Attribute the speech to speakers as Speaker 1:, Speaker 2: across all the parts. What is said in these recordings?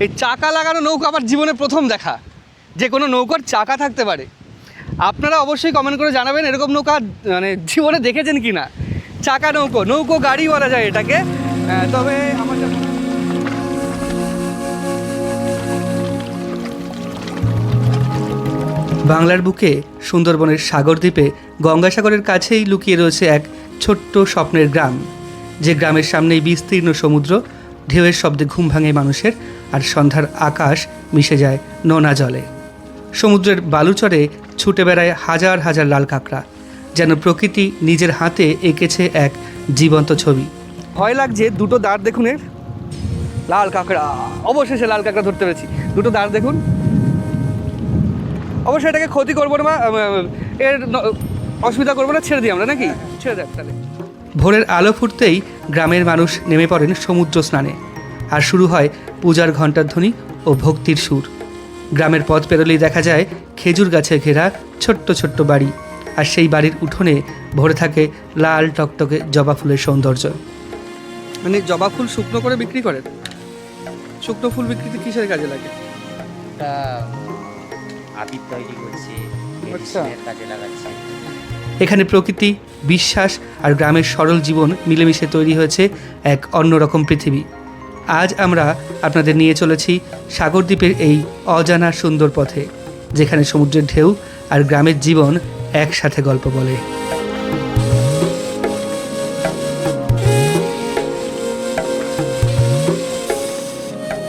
Speaker 1: এই চাকা লাগানো নৌকা আমার জীবনে প্রথম দেখা, যে কোনো নৌকার চাকা থাকতে পারে। আপনারা অবশ্যই কমেন্ট করে জানাবেন এরকম নৌকা মানে জীবনে দেখেছেন কি না। চাকা নৌকো, নৌকো গাড়ি বলা যায় এটাকে। তবে আমার বাংলার বুকে সুন্দরবনের সাগরদ্বীপে গঙ্গাসাগরের কাছেই লুকিয়ে রয়েছে এক ছোট্ট স্বপ্নের গ্রাম, যে গ্রামের সামনেই বিস্তীর্ণ সমুদ্র, ঢেউয়ের শব্দে ঘুম ভাঙে মানুষের, আর সন্ধ্যার আকাশ মিশে যায় নোনা জলে। সমুদ্রের বালুচরে ছুটে বেড়ায় হাজার হাজার লাল কাঁকড়া, যেন প্রকৃতি নিজের হাতে এঁকেছে এক জীবন্ত ছবি। ভয় লাগছে, দুটো দাঁড় দেখুন এর, লাল কাঁকড়া। অবশেষে লাল কাঁকড়া ধরতে পেরেছি। দুটো দাঁড় দেখুন। অবশ্যই এটাকে ক্ষতি করবো না, এর অসুবিধা করবো না, ছেড়ে দিই আমরা নাকি? ছেড়ে দেখ তাহলে। ভোরের আলো ফুটতেই গ্রামের মানুষ নেমে পড়েন সমুদ্র স্নানে, আর শুরু হয় পূজার ঘণ্টার ধ্বনি ও ভক্তির সুর। গ্রামের পথ পেরোলেই দেখা যায় খেজুর গাছে ঘেরা ছোট্ট ছোট্ট বাড়ি, আর সেই বাড়ির উঠোনে ভরে থাকে লাল টকটকে জবা ফুলের সৌন্দর্য। মানে জবা ফুল শুকনো করে বিক্রি করেন? শুকনো ফুল বিক্রিতে কিসের কাজে লাগে?
Speaker 2: আবির তৈরি করছে, কাজে লাগাচ্ছে।
Speaker 1: এখানে প্রকৃতি, বিশ্বাস আর গ্রামের সরল জীবন মিলেমিশে তৈরি হয়েছে এক অন্যরকম পৃথিবী। আজ আমরা আপনাদের নিয়ে চলেছি সাগরদ্বীপের এই অজানা সুন্দর পথে, যেখানে সমুদ্রের ঢেউ আর গ্রামের জীবন একসাথে গল্প বলে।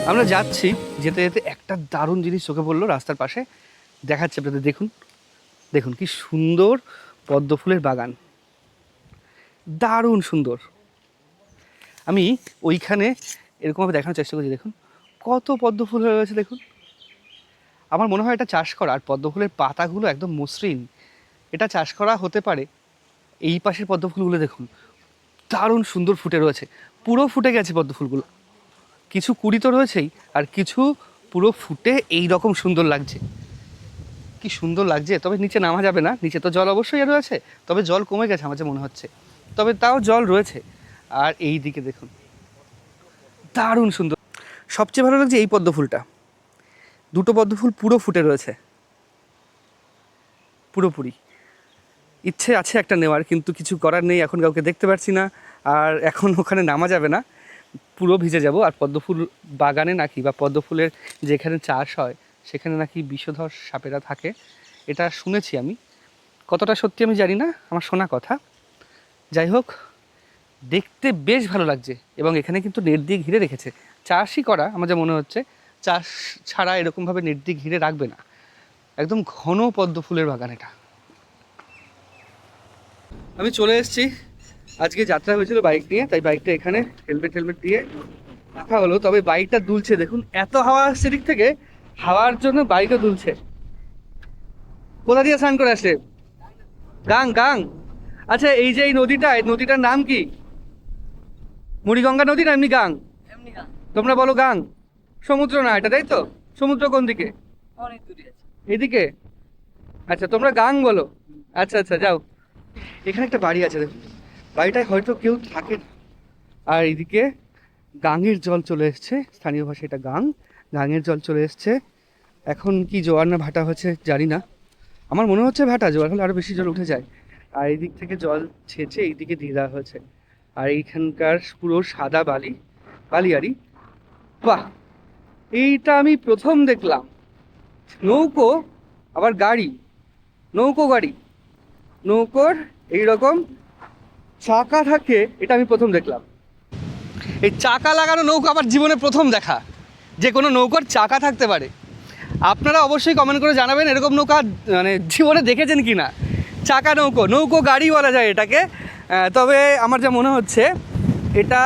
Speaker 1: আমরা যাচ্ছি, যেতে যেতে একটা দারুণ জিনিস চোখে পড়লো রাস্তার পাশে, দেখাচ্ছে আপনাদের। দেখুন দেখুন কি সুন্দর পদ্ম ফুলের বাগান, দারুণ সুন্দর। আমি ওইখানে এরকমভাবে দেখানোর চেষ্টা করছি। দেখুন কত পদ্ম ফুল হয়ে রয়েছে দেখুন। আমার মনে হয় এটা চাষ করা, আর পদ্ম ফুলের পাতাগুলো একদম মসৃণ, এটা চাষ করা হতে পারে। এই পাশের পদ্ম ফুলগুলো দেখুন, দারুণ সুন্দর ফুটে রয়েছে, পুরো ফুটে গেছে পদ্ম ফুলগুলো। কিছু কুড়ি তো রয়েছেই, আর কিছু পুরো ফুটে এই রকম সুন্দর লাগছে। কি সুন্দর লাগছে। তবে নিচে নামা যাবে না, নিচে তো জল অবশ্যই রয়েছে, তবে জল কমে গেছে আমার যে মনে হচ্ছে, তবে তাও জল রয়েছে। আর এই দিকে দেখুন, দারুণ সুন্দর। সবচেয়ে ভালো লাগছে এই পদ্ম ফুলটা, দুটো পদ্ম ফুল পুরো ফুটে রয়েছে পুরোপুরি। ইচ্ছে আছে একটা নেওয়ার, কিন্তু কিছু করার নেই, এখন কাউকে দেখতে পাচ্ছি না, আর এখন ওখানে নামা যাবে না, পুরো ভিজে যাব। আর পদ্ম ফুল বাগানে নাকি, বা পদ্ম ফুলের যেখানে চাষ হয় সেখানে নাকি বিষধর সাপেরা থাকে, এটা শুনেছি আমি। কতটা সত্যি আমি জানি না, আমার শোনা কথা। যাই হোক, দেখতে বেশ ভালো লাগছে। এবং এখানে কিন্তু নেট দিয়ে ঘিরে রেখেছে, চাষই করা আমার যা মনে হচ্ছে। চাষ ছাড়া এরকমভাবে নেট দিয়ে ঘিরে রাখবে না। একদম ঘন পদ্ম ফুলের বাগান এটা। আমি চলে এসেছি। আজকে যাত্রা হয়েছিল বাইক নিয়ে, তাই বাইকটা এখানে হেলমেট দিয়ে রাখা হলো। তবে বাইকটা দুলছে দেখুন, এত হাওয়া আসছে দিক থেকে, হাওয়ার জন্য বাইকও দুলছে। কোথা দিয়ে স্নান করে আসে? গাং। আচ্ছা, এই যে এই নদীটা, এই নদীটার নাম কি? মুড়িগঙ্গা নদী না এমনি গাং? তোমরা বলো গাং। সমুদ্র না এটা, তাই তো? সমুদ্র কোন দিকে? এদিকে? আচ্ছা, তোমরা গাং বলো। আচ্ছা যাও। এখানে একটা বাড়ি আছে দেখুন, বাড়িটায় হয়তো কেউ থাকে না। আর এইদিকে গাঙের জল চলে এসছে, স্থানীয় ভাষায় এটা গাঙের জল চলে এসছে। এখন কি জোয়ার না ভাটা হচ্ছে জানি না, আমার মনে হচ্ছে ভাটা। জোয়ার হলে আরও বেশি জল উঠে যায়। আর এই দিক থেকে জল ছেঁচে এইদিকে দিয়ে দেওয়া হয়েছে। আর এইখানকার পুরো সাদা বালিয়ারি। বাহ, এইটা আমি প্রথম দেখলাম। নৌকো, আবার গাড়ি, নৌকো গাড়ি, নৌকোর এইরকম চাকা থাকে, এটা আমি প্রথম দেখলাম। এই চাকা লাগানো নৌকা আমার জীবনে প্রথম দেখা, যে কোনো নৌকার চাকা থাকতে পারে। আপনারা অবশ্যই কমেন্ট করে জানাবেন এরকম নৌকা মানে জীবনে দেখেছেন কি না। চাকা নৌকো গাড়ি বলা যায় এটাকে। তবে আমার যা মনে হচ্ছে, এটা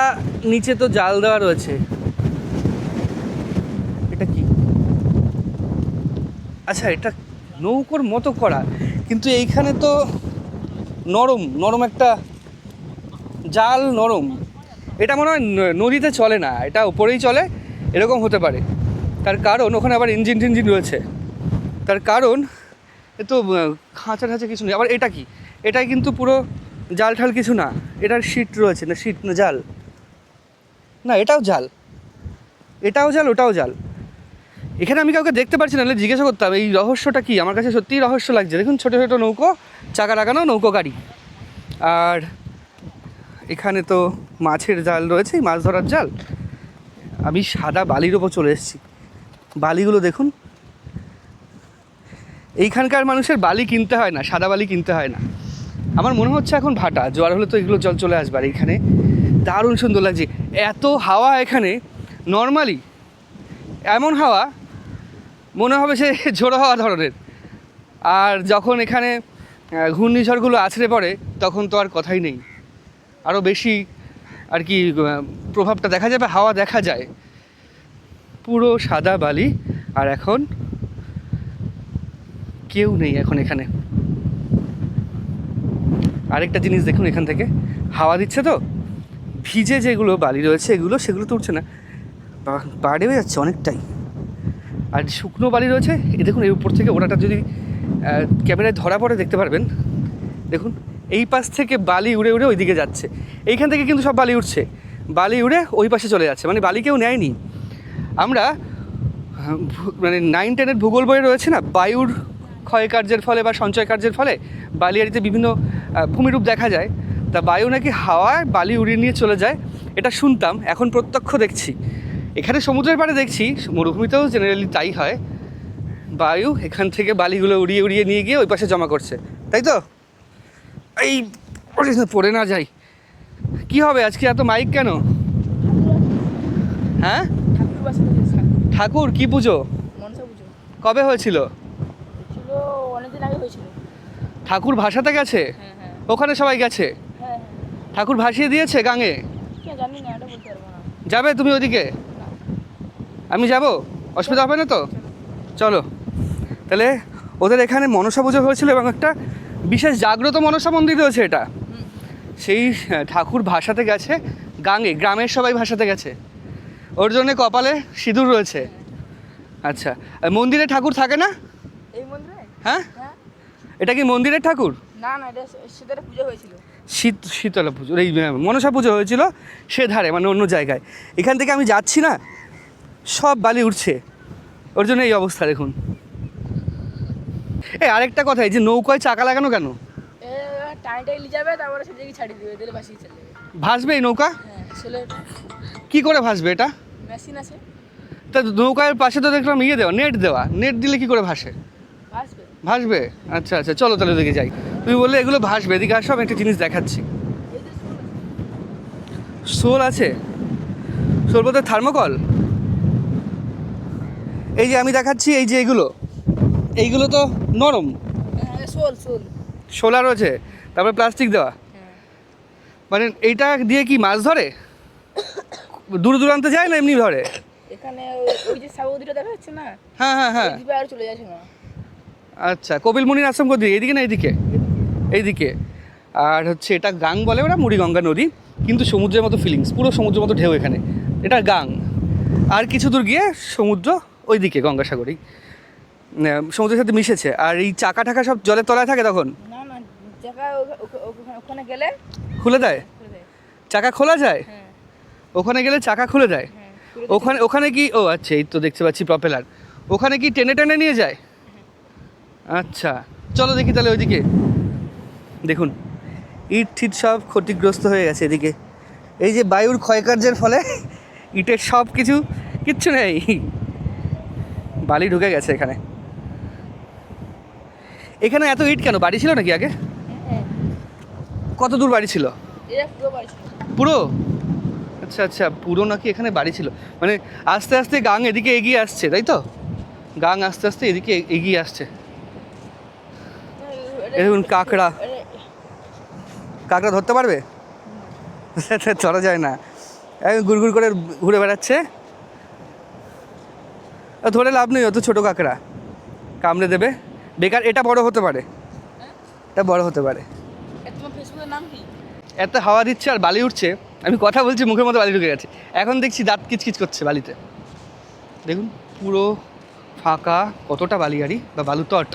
Speaker 1: নিচে তো জাল দেওয়া রয়েছে। এটা কি? আচ্ছা, এটা নৌকোর মতো করা, কিন্তু এইখানে তো নরম একটা জাল, নরম। এটা মনে হয় নদীতে চলে না, এটা উপরেই চলে, এরকম হতে পারে। তার কারণ ওখানে আবার ইঞ্জিন রয়েছে। তার কারণ এ তো খাঁচা কিছু নেই। আবার এটা কি? এটাই কিন্তু পুরো জাল ঠাল কিছু না, এটার শিট রয়েছে না, শিট না জাল না, এটাও জাল, ওটাও জাল। এখানে আমি কাউকে দেখতে পাচ্ছি না, নাহলে জিজ্ঞাসা করতাম এই রহস্যটা কি। আমার কাছে সত্যিই রহস্য লাগছে। দেখুন ছোটো ছোটো নৌকো, চাকা লাগানো নৌকো গাড়ি। আর এখানে তো মাছের জাল রয়েছে, মাছ ধরার জাল। আমি সাদা বালির ওপর চলে এসেছি। বালিগুলো দেখুন, এইখানকার মানুষের বালি কিনতে হয় না, সাদা বালি কিনতে হয় না। আমার মনে হচ্ছে এখন ভাটা, জোয়ার হলে তো এগুলো জল চলে আসবে। আর এইখানে দারুণ সুন্দর লাগছে। এত হাওয়া এখানে, নর্মালি এমন হাওয়া মনে হবে সে ঝোড়ো হাওয়া ধরনের। আর যখন এখানে ঘূর্ণিঝড়গুলো আছড়ে পড়ে তখন তো আর কথাই নেই, আরও বেশি আর কি প্রভাবটা দেখা যাবে, হাওয়া দেখা যায়। পুরো সাদা বালি, আর এখন কেউ নেই এখন এখানে। আরেকটা জিনিস দেখুন, এখান থেকে হাওয়া দিচ্ছে তো, ভিজে যেগুলো বালি রয়েছে সেগুলো তো উঠছে না, বাড়েও যাচ্ছে অনেকটাই। আর শুকনো বালি রয়েছে, দেখুন এই উপর থেকে ওটাটা যদি ক্যামেরায় ধরা পড়ে দেখতে পারবেন। দেখুন এই পাশ থেকে বালি উড়ে উড়ে ওই দিকে যাচ্ছে। এইখান থেকে কিন্তু সব বালি উঠছে, বালি উড়ে ওই পাশে চলে যাচ্ছে, মানে বালি কেউ নেয়নি। আমরা মানে 9-10-এর ভূগোল বইয়ে রয়েছে না, বায়ুর ক্ষয়কার্যের ফলে বা সঞ্চয় কার্যের ফলে বালিয়াড়িতে বিভিন্ন ভূমিরূপ দেখা যায়। তা বায়ু নাকি হাওয়ায় বালি উড়িয়ে নিয়ে চলে যায়, এটা শুনতাম, এখন প্রত্যক্ষ দেখছি। এখানে সমুদ্রের পাড়ে দেখছি, মরুভূমিতেও জেনারেলি তাই হয়। বায়ু এখান থেকে বালিগুলো উড়িয়ে উড়িয়ে নিয়ে গিয়ে ওই পাশে জমা করছে, তাই তো? এই পড়ে না যাই। কি হবে আজকে এত মাইক কেন? হ্যাঁ, ঠাকুর কি পুজো? কবে হয়েছিল?
Speaker 3: অনেকদিন আগে হয়েছিল।
Speaker 1: ঠাকুর ভাসাতে গেছে? ওখানে সবাই গেছে? ঠাকুর ভাসিয়ে দিয়েছে গাঙে?
Speaker 3: জানি না, এটা বলতে পারবো না।
Speaker 1: যাবে তুমি ওদিকে? আমি যাব, অসুবিধা হবে না তো? চলো তাহলে। ওদের এখানে মনসা পুজো হয়েছিল এবং একটা বিশেষ জাগ্রত মনসা মন্দির রয়েছে। এটা সেই ঠাকুর ভাসাতে গেছে গাঙে, গ্রামের সবাই ভাসাতে গেছে, ওর জন্যে কপালে সিঁদুর রয়েছে। আচ্ছা, আর মন্দিরে ঠাকুর থাকে না?
Speaker 3: এই মন্দিরে?
Speaker 1: হ্যাঁ, এটা কি মন্দিরের ঠাকুর?
Speaker 3: না না, এটা শীতের পুজো হয়েছিল।
Speaker 1: শীতলা পুজো, এই মনসা পুজো হয়েছিল সে ধারে, মানে অন্য জায়গায়। এখান থেকে আমি যাচ্ছি না, সব বালি উঠছে, ওর জন্য এই অবস্থা দেখুন। আরেকটা কথা, এই যে নৌকায় চাকা লাগানো কেন?
Speaker 3: টাইটাই নিয়ে যাবে, তারপরে সেদিকে ছাড়িয়ে দেবে, দিলে ভাসিয়ে চলে যাবে।
Speaker 1: ভাসবে এই নৌকা?
Speaker 3: হ্যাঁ, আসলে
Speaker 1: কি করে ভাসবে এটা?
Speaker 3: মেশিন আছে।
Speaker 1: তা নৌকার পাশে তো দেখলাম দেওয়া, নেট দিলে কি করে ভাসে?
Speaker 3: ভাসবে।
Speaker 1: ভাসবে? আচ্ছা আচ্ছা, চলো তাহলে ওদিকে যাই। তুমি বললে এগুলো ভাসবে, এদিকে আসো, আমি একটা জিনিস দেখাচ্ছি। শোল আছে? শোল বলতে থার্মোকল? এই যে আমি দেখাচ্ছি, এই যে এইগুলো তো নরম, শোলা রয়েছে, তারপরে প্লাস্টিক দেওয়া। মানে এইটা দিয়ে কি মাছ ধরে? দূর দূরান্তে যায় না এমনি ধরে?
Speaker 3: এখানে ওই যে সাগরদিটা দেখা যাচ্ছে না,
Speaker 1: হ্যাঁ হ্যাঁ হ্যাঁ,
Speaker 3: আর চলে যাচ্ছে না।
Speaker 1: আচ্ছা, কপিল মুনির আশ্রম কোথায়? এইদিকে না এইদিকে? এইদিকে। আর হচ্ছে এটা গাং বলে ওরা, মুড়িগঙ্গা নদী, কিন্তু সমুদ্রের মতো ফিলিংস, পুরো সমুদ্রের মতো ঢেউ এখানে। এটা গাং। আর কিছু দূর গিয়ে সমুদ্র ওইদিকে গঙ্গাসাগরেই সমুদ্রের সাথে মিশেছে। আর এই চাকা টাকা সব জলের তলায় থাকে তখন?
Speaker 3: না না, চাকা ওখানে গেলে
Speaker 1: খুলে দেয়? চাকা খোলা যায়?
Speaker 3: হ্যাঁ।
Speaker 1: ওখানে গেলে চাকা খুলে দেয়? ওখানে কি, ও আচ্ছা, এই তো দেখতে পাচ্ছি প্রপেলার। ওখানে কি টেনে টেনে নিয়ে যায়? আচ্ছা, চলো দেখি তাহলে ওইদিকে। দেখুন ইট ঠিট সব ক্ষতিগ্রস্ত হয়ে গেছে এদিকে। এই যে বায়ুর ক্ষয়কার্যের ফলে ইটের সব কিচ্ছু নেই, বালি ঢুকে গেছে এখানে। এখানে এত ইট কেন? বাড়ি ছিল নাকি আগে? কত দূর বাড়ি ছিল? পুরো? আচ্ছা আচ্ছা, পুরো নাকি এখানে বাড়ি ছিল। মানে আস্তে আস্তে গাং এদিকে এগিয়ে আসছে, তাই তো? গাং আস্তে আস্তে এদিকে এগিয়ে আসছে। দেখুন কাঁকড়া ধরতে পারবে? চলা যায় না, গুড় করে ঘুরে বেড়াচ্ছে। ধরে লাভ নেই, অত ছোটো কাঁকড়া কামড়ে দেবে বেকার। এটা বড় হতে পারে, এটা বড় হতে পারে। এত হাওয়া দিচ্ছে আর বালি উঠছে, আমি কথা বলছি মুখের মধ্যে বালি ঢুকে গেছে। এখন দেখছি দাঁত কিচকিচ করছে বালিতে। দেখুন পুরো ফাঁকা, কতটা বালিয়াড়ি বা বালুতট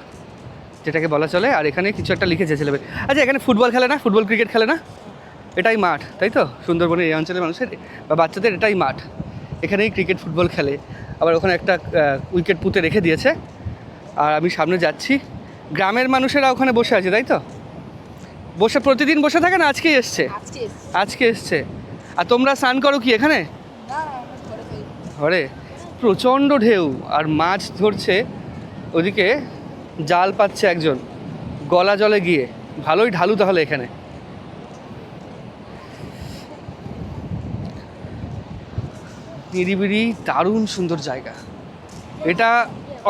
Speaker 1: যেটাকে বলা চলে। আর এখানে কিছু একটা লিখেছে ছেলেবে। আচ্ছা, এখানে ফুটবল খেলে না? ফুটবল ক্রিকেট খেলে না? এটাই মাঠ, তাই তো? সুন্দরবনের এই অঞ্চলের মানুষের বা বাচ্চাদের এটাই মাঠ, এখানেই ক্রিকেট ফুটবল খেলে। আবার ওখানে একটা উইকেট পুঁতে রেখে দিয়েছে। আর আমি সামনে যাচ্ছি, গ্রামের মানুষেরা ওখানে বসে আছে তাই তো? বসে প্রতিদিন বসে থাকে না আজকেই এসছে? আজকে এসছে। আর তোমরা স্নান করো কি এখানে? ঘরে প্রচণ্ড ঢেউ আর মাছ ধরছে ওদিকে, জাল পাচ্ছে একজন গলা জলে গিয়ে। ভালোই ঢালু তাহলে এখানে। নিরিবিলি দারুণ সুন্দর জায়গা এটা।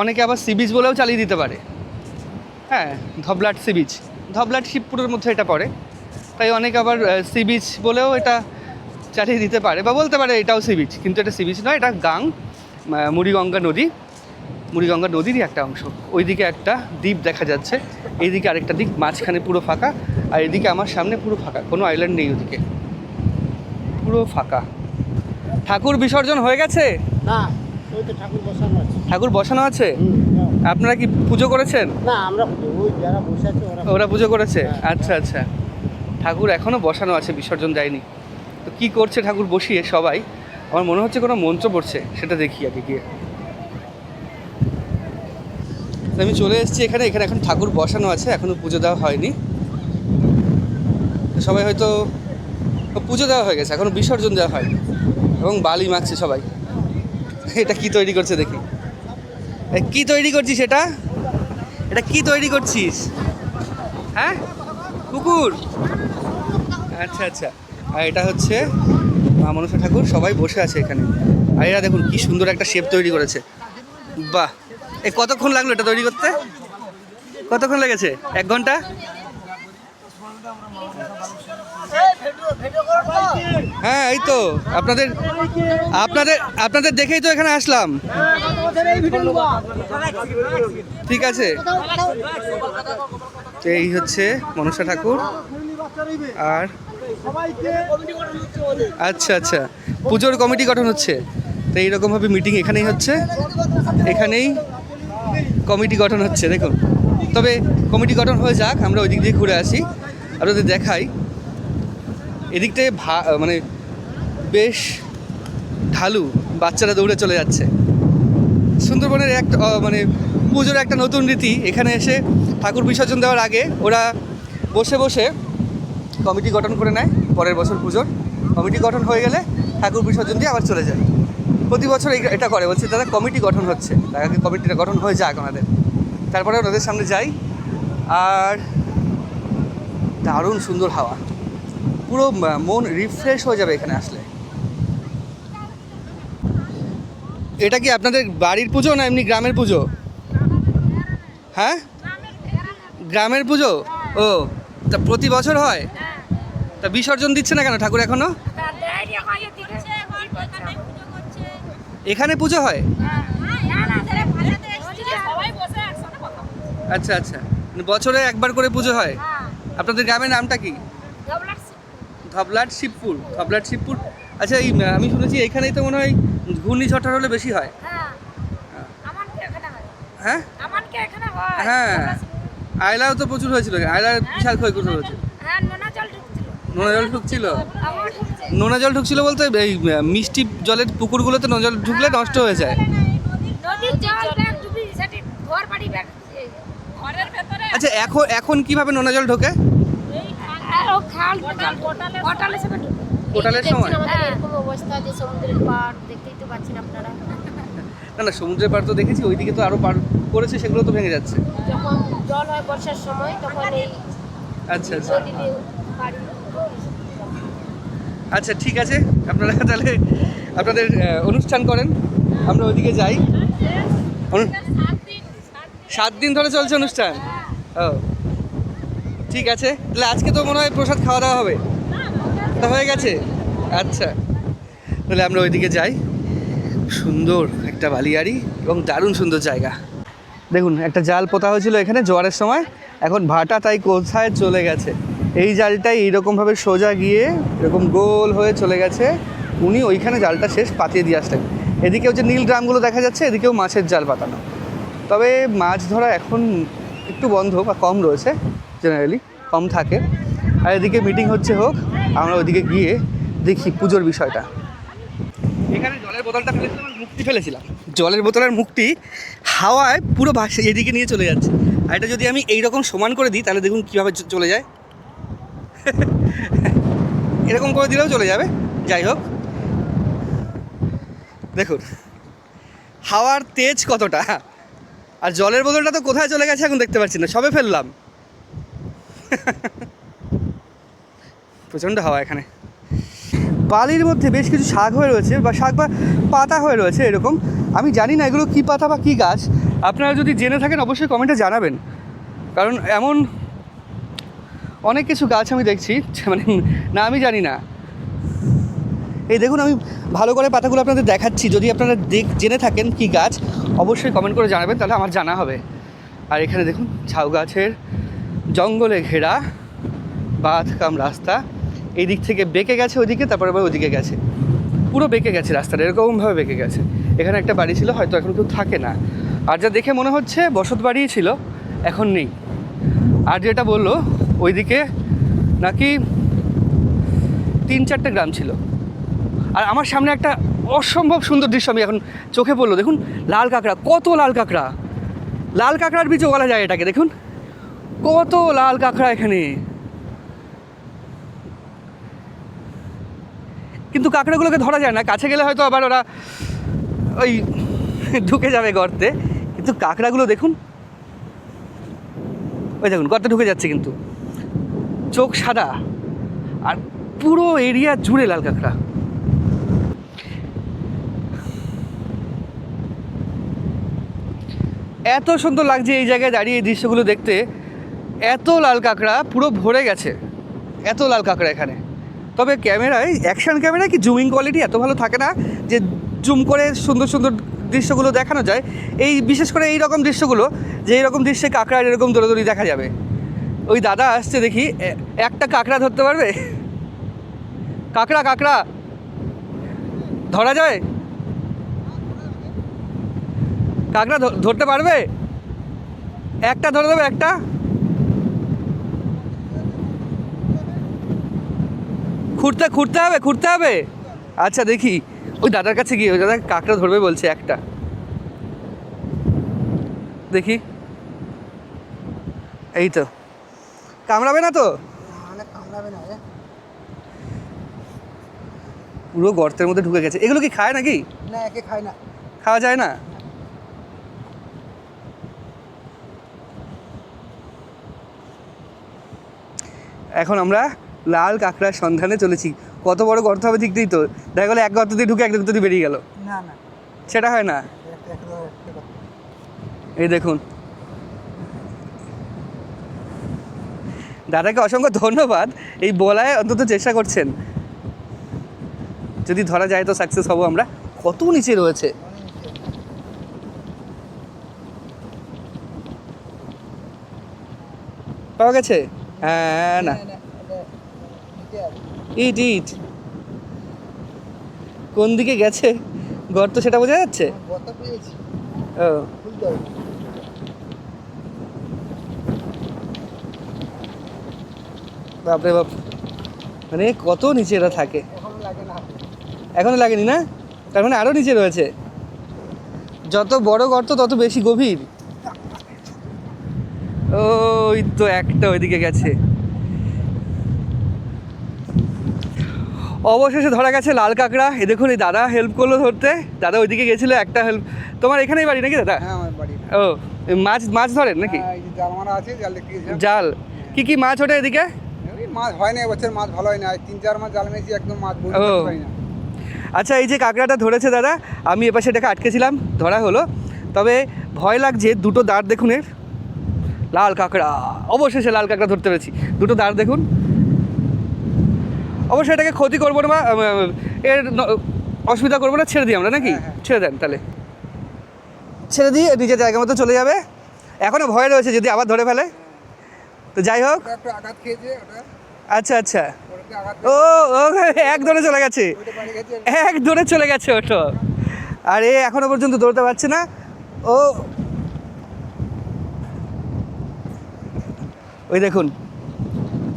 Speaker 1: অনেকে আবার সি বিচ বলেও চালিয়ে দিতে পারে। হ্যাঁ, ধবলাট সি বিচ, ধবলাট শিবপুরের মধ্যে এটা পড়ে, তাই অনেকে আবার সি বিচ বলেও এটা চালিয়ে দিতে পারে বা বলতে পারে এটাও সি বিচ, কিন্তু এটা সি বিচ নয়, এটা গাং, মুড়িগঙ্গা নদী, মুড়িগঙ্গা নদীরই একটা অংশ। ওইদিকে একটা দ্বীপ দেখা যাচ্ছে, এইদিকে আরেকটা দ্বীপ, মাঝখানে পুরো ফাঁকা, আর এদিকে আমার সামনে পুরো ফাঁকা, কোনো আইল্যান্ড নেই ওদিকে, পুরো ফাঁকা। ঠাকুর বিসর্জন হয়ে গেছে?
Speaker 4: না, ওই তো ঠাকুর বসানো আছে।
Speaker 1: ঠাকুর বসানো আছে? আপনারা কি পুজো করেছেন?
Speaker 4: না, আমরা ওই যারা বসে আছে
Speaker 1: ওরা পুজো করেছে? আচ্ছা আচ্ছা, ঠাকুর এখনও বসানো আছে, বিসর্জন দেয়নি। তো কী করছে ঠাকুর বসিয়ে সবাই? আমার মনে হচ্ছে কোনো মন্ত্র পড়ছে, সেটা দেখি আগে গিয়ে। আমি চলে এসেছি এখানে, এখানে এখন ঠাকুর বসানো আছে, এখনও পুজো দেওয়া হয়নি। সবাই হয়তো পুজো দেওয়া হয়ে গেছে, এখনও বিসর্জন দেওয়া হয়নি, এবং বালি মাখছে সবাই। এটা কি তৈরি করছে দেখি, কি তৈরি করছিস এটা? এটা কি তৈরি করছিস? হ্যাঁ, কুকুর? আচ্ছা আচ্ছা। আর এটা হচ্ছে মা মনসা ঠাকুর, সবাই বসে আছে এখানে। আর এরা দেখুন কি সুন্দর একটা শেপ তৈরি করেছে, বাহ! কতক্ষণ লাগলো এটা তৈরি করতে? কতক্ষণ লেগেছে? 1 ঘন্টা? হ্যাঁ, এই তো আপনাদের আপনাদের আপনাদের দেখেই তো এখানে আসলাম। ঠিক আছে, এই হচ্ছে মনসা ঠাকুর। আর আচ্ছা আচ্ছা, পুজোর কমিটি গঠন হচ্ছে, তো এইরকমভাবে মিটিং এখানেই হচ্ছে, এখানেই কমিটি গঠন হচ্ছে। দেখুন, তবে কমিটি গঠন হয়ে যাক, আমরা ওই দিক দিয়ে ঘুরে আসি, আপনাদের দেখাই। এদিকটায় মানে বেশ ঢালু, বাচ্চারা দৌড়ে চলে যাচ্ছে। সুন্দরবনের একটা মানে পুজোর একটা নতুন রীতি, এখানে এসে ঠাকুর বিসর্জন দেওয়ার আগে ওরা বসে বসে কমিটি গঠন করে নেয়। পরের বছর পুজোর কমিটি গঠন হয়ে গেলে ঠাকুর বিসর্জন দিয়ে আবার চলে যায়। প্রতি বছর এটা করে, বলছে দাদা কমিটি গঠন হচ্ছে, তাকে কমিটিটা গঠন হয়ে যাক ওনাদের, তারপরে ওনাদের সামনে যাই। আর দারুণ সুন্দর হাওয়া, পুরো মন রিফ্রেশ হয়ে যাবে এখানে আসলে। এটা কি আপনাদের বাড়ির পুজো না এমনি গ্রামের পুজো? হ্যাঁ, গ্রামের পুজো। ও, তা প্রতি বছর হয়? তা বিসর্জন দিচ্ছে না কেন ঠাকুর এখনো? এখানে পুজো হয়? আচ্ছা আচ্ছা, বছরে একবার করে পুজো হয়। আপনাদের গ্রামের নামটা কি? ধবলাট শিবপুর। ধবলাট শিবপুর। আচ্ছা, এই আমি শুনেছি এখানেই তো মনে হয় ঘূর্ণিঝড় হলে বেশি হয়। হ্যাঁ হ্যাঁ, আয়লাও তো প্রচুর হয়েছিল, আয়লার বিশাল ক্ষয়ক্ষতি হয়েছে। নোনা জল ঢুকছিল? নোনা জল ঢুকছিল বলতে এই মিষ্টি জলের পুকুরগুলোতে নোনা জল ঢুকলে নষ্ট হয়ে যায়। আচ্ছা, এখন কিভাবে নোনা জল ঢোকে? কোটালের সময়?
Speaker 5: এরকম অবস্থা যে সমুদ্রের পাড় দেখতেই তো পাচ্ছেন আপনারা।
Speaker 1: না না, সমুদ্রের পাড় তো দেখেছি, ওইদিকে তো আরো পাড় করেছে, সেগুলো তো ভেঙে যাচ্ছে।
Speaker 5: যখন জল হয় বর্ষার সময় তখন এই
Speaker 1: আচ্ছা আচ্ছা
Speaker 5: নদীতে পাড়ি।
Speaker 1: আচ্ছা, ঠিক আছে, আপনারা তাহলে আপনাদের অনুষ্ঠান করেন, আমরা ওইদিকে যাই। 7 দিন ধরে চলছে অনুষ্ঠান? ও, ঠিক আছে, তাহলে আজকে তো মনে হয় প্রসাদ খাওয়া দাওয়া হবে, তা হয়ে গেছে? আচ্ছা, তাহলে আমরা ওইদিকে যাই। সুন্দর একটা বালিয়াড়ি এবং দারুণ সুন্দর জায়গা। দেখুন, একটা জাল পোতা হয়েছিল এখানে জোয়ারের সময়, এখন ভাটা তাই কোথায় চলে গেছে। এই জালটাই এইরকমভাবে সোজা গিয়ে এরকম গোল হয়ে চলে গেছে, উনি ওইখানে জালটা শেষ পাতিয়ে দিয়ে আসলেন। এদিকেও যে নীল ড্রামগুলো দেখা যাচ্ছে, এদিকেও মাছের জাল পাতানো। তবে মাছ ধরা এখন একটু বন্ধ বা কম রয়েছে, জেনারেলি কম থাকে। আর এদিকে মিটিং হচ্ছে, হোক, আমরা ওইদিকে গিয়ে দেখি পুজোর বিষয়টা। এখানে জলের বোতলটা ফেলেছিলাম, মুক্তি ফেলেছিলাম, জলের বোতলের মুখটি হাওয়ায় পুরো ভাসে এদিকে নিয়ে চলে যাচ্ছে। আর এটা যদি আমি এইরকম সমান করে দিই তাহলে দেখুন কীভাবে চলে যায়। এরকম করে দিলেও চলে যাবে। যাই হোক, দেখুন হাওয়ার তেজ কতটা। আর জলের বোতলটা তো কোথায় চলে গেছে এখন দেখতে পাচ্ছি না, সবে ফেললাম। প্রচণ্ড হাওয়া এখানে। বালির মধ্যে বেশ কিছু শাক হয়ে রয়েছে, বা শাক বা পাতা হয়ে রয়েছে এরকম। আমি জানি না এগুলো কী পাতা বা কী গাছ। আপনারা যদি জেনে থাকেন অবশ্যই কমেন্টে জানাবেন, কারণ এমন অনেক কিছু গাছ আমি দেখছি মানে না আমি জানি না। এই দেখুন আমি ভালো করে পাতাগুলো আপনাদের দেখাচ্ছি, যদি আপনারা জেনে থাকেন কী গাছ অবশ্যই কমেন্ট করে জানাবেন, তাহলে আমার জানা হবে। আর এখানে দেখুন ঝাউ গাছের জঙ্গলে ঘেরা বাঁধকাম রাস্তা, এই দিক থেকে বেঁকে গেছে ওইদিকে, তারপরে আবার ওইদিকে গেছে, পুরো বেঁকে গেছে রাস্তাটা, এরকমভাবে বেঁকে গেছে। এখানে একটা বাড়ি ছিল, হয়তো এখন কেউ থাকে না। আর যা দেখে মনে হচ্ছে বসত বাড়িই ছিল, এখন নেই। আর যেটা বললো ওইদিকে নাকি 3-4টে গ্রাম ছিল। আর আমার সামনে একটা অসম্ভব সুন্দর দৃশ্য আমি এখন চোখে পড়লো। দেখুন লাল কাঁকড়া, কত লাল কাঁকড়া, লাল কাঁকড়ার বীজও বলা যায় এটাকে। দেখুন কত লাল কাঁকড়া এখানে। কিন্তু কাঁকড়াগুলোকে ধরা যায় না, কাছে গেলে হয়তো আবার ওরা ওই ঢুকে যাবে গর্তে। কিন্তু কাঁকড়াগুলো দেখুন, ওই দেখুন গর্তে ঢুকে যাচ্ছে, কিন্তু চোখ সাদা আর পুরো এরিয়া জুড়ে লাল কাঁকড়া। এত সুন্দর লাগছে এই জায়গায় দাঁড়িয়ে এই দৃশ্যগুলো দেখতে। এত লাল কাঁকড়া পুরো ভরে গেছে, এত লাল কাঁকড়া এখানে। তবে ক্যামেরায়, অ্যাকশন ক্যামেরায় কি জুমিং কোয়ালিটি এত ভালো থাকে না যে জুম করে সুন্দর সুন্দর দৃশ্যগুলো দেখানো যায়। এই বিশেষ করে এই রকম দৃশ্যগুলো, যে এইরকম দৃশ্যে কাঁকড়ার এরকম দৌড়াদৌড়ি দেখা যাবে। ওই দাদা আসছে, দেখি একটা কাঁকড়া ধরতে পারবে? কাঁকড়া কাঁকড়া ধরা যায়? কাঁকড়া ধরতে পারবে? একটা ধরে দেবে, একটা। খুঁড়তে হবে। আচ্ছা দেখি ওই দাদার কাছে গিয়ে, ওই দাদা কাঁকড়া ধরবে বলছে একটা। দেখি, এই তো কামড়াবে না তো? পুরো গর্তের মধ্যে ঢুকে গেছে। এগুলো কি খায় নাকি?
Speaker 4: না, একে খায় না।
Speaker 1: খাওয়া যায় না? এখন আমরা লাল কাঁকড়ার সন্ধানে চলেছি। কত বড় গর্ত হবে ঠিক তো, দেখা গেলো এক গর্ত দিয়ে ঢুকে এক গর্ত দিয়ে বেরিয়ে গেল।
Speaker 4: না না,
Speaker 1: সেটা হয় না। এই দেখুন, দাদাকে অসংখ্য ধন্যবাদ, এই বলায় অন্তত চেষ্টা করছেন। যদি ধরা যায় তো সাকসেস হব আমরা। কত নিচে রয়েছে। পাওয়া গেছে? হ্যাঁ, না ইট কোন দিকে গেছে গর্ত সেটা বোঝা যাচ্ছে। ও বাপরে বাপ, মানে কত নিচে এরা থাকে। এখনো লাগেনি না? তার মানে আরও নিচে রয়েছে। যত বড় গর্ত তত বেশি গভীর। ওই তো একটা ওইদিকে গেছে। অবশেষে ধরা গেছে লাল কাঁকড়া। এ দেখুন, এই দাদা হেল্প করলো ধরতে। দাদা ওইদিকে গেছিলো, একটা হেল্প। তোমার এখানেই বাড়ি নাকি দাদা?
Speaker 4: হ্যাঁ, আমার বাড়ি।
Speaker 1: ও মাছ ধরেন নাকি?
Speaker 4: জাল মারা আছে, জাল দেখতে গেছিলাম।
Speaker 1: জাল কি মাছ ওঠে এদিকে?
Speaker 4: মাছ হয় না এবছর, মাছ ভালো হয় না। 3-4 মাস জাল মেরেছি, একদম মাছ বলতে পারি না।
Speaker 1: আচ্ছা, এই যে কাঁকড়াটা ধরেছে দাদা, আমি এপাশে এটাকে আটকেছিলাম, ধরা হলো। তবে ভয় লাগছে, দুটো দাঁড় দেখুন এর। লাল কাঁকড়া, অবশেষে লাল কাঁকড়া ধরতে পেরেছি। দুটো দাঁড় দেখুন। অবশ্যই এটাকে ক্ষতি করবো না, এর অসুবিধা করবো না, ছেড়ে দিই আমরা নাকি? ছেড়ে দেন তাহলে, ছেড়ে দিয়ে নিজের জায়গা মতো চলে যাবে। এখনও ভয় রয়েছে যদি আবার ধরে ফেলে। তো যাই হোক,
Speaker 4: আঘাত খেয়েছে ওটা।
Speaker 1: আচ্ছা আচ্ছা, ও এক দৌড়ে চলে গেছে, এক দৌড়ে চলে গেছে ওটা। আর এ এখনো পর্যন্ত দৌড়তে পারছে না। ও ওই দেখুন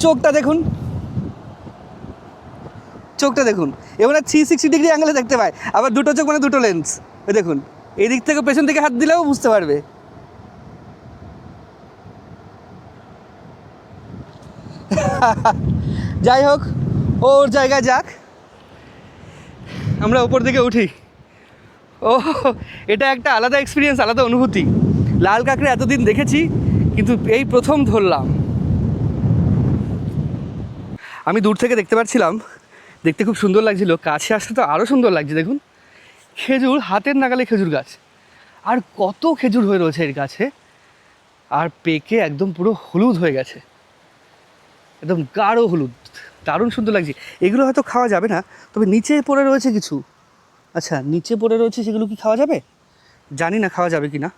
Speaker 1: চোখটা দেখুন, চোখটা দেখুন। এবার 360 ডিগ্রি অ্যাঙ্গেলে দেখতে পায়, আবার দুটো চোখ মানে দুটো লেন্স। ওই দেখুন এদিক থেকে পেছন থেকে হাত দিলেও বুঝতে পারবে। যাই হোক, ওর জায়গায় যাক, আমরা ওপর দিকে উঠি। ও, এটা একটা আলাদা এক্সপিরিয়েন্স, আলাদা অনুভূতি। লাল কাঁকড়া এতদিন দেখেছি, কিন্তু এই প্রথম ধরলাম। আমি দূর থেকে দেখতে পাচ্ছিলাম, দেখতে খুব সুন্দর লাগছিল, কাছে আসলে তো আরও সুন্দর লাগছে। দেখুন, খেজুর, হাতের নাগালে খেজুর গাছ, আর কত খেজুর হয়ে রয়েছে এর গাছে, আর পেকে একদম পুরো হলুদ হয়ে গেছে, একদম গাঢ় হলুদ, দারুণ সুন্দর লাগছে। এগুলো হয়তো খাওয়া যাবে না, তবে নিচে পড়ে রয়েছে কিছু। আচ্ছা, নিচে পড়ে রয়েছে, সেগুলো কি খাওয়া যাবে? জানি না খাওয়া যাবে কি না।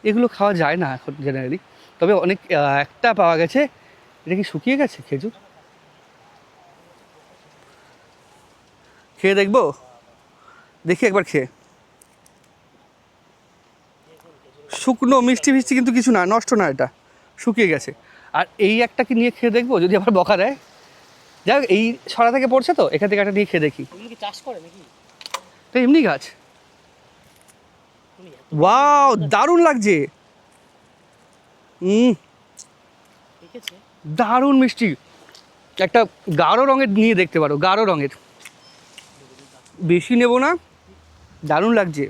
Speaker 1: এগুলো খাওয়া যায় না এখন জেনারেলি, তবে অনেক একটা পাওয়া গেছে। এটা কি শুকিয়ে গেছে খেজুর? খেয়ে দেখবো, দেখি একবার খেয়ে। শুকনো মিষ্টি ফিষ্টি কিন্তু কিছু না, নষ্ট না, এটা শুকিয়ে গেছে। আর এই একটা কি নিয়ে খেয়ে দেখবো, যদি আবার বকা দেয়। যাই হোক, এই ছড়া থেকে পড়ছে তো, এখান থেকে একটা নিয়ে খেয়ে দেখি।
Speaker 2: কি চাষ করে নাকি?
Speaker 1: তো এমনি গাছ। ওয়াও, দারুণ লাগছে। দারুণ মিষ্টি। একটা গাঢ় রঙের নিয়ে দেখতে পারো, গাঢ় রঙের। বেশি নেব না, দারুণ লাগছে।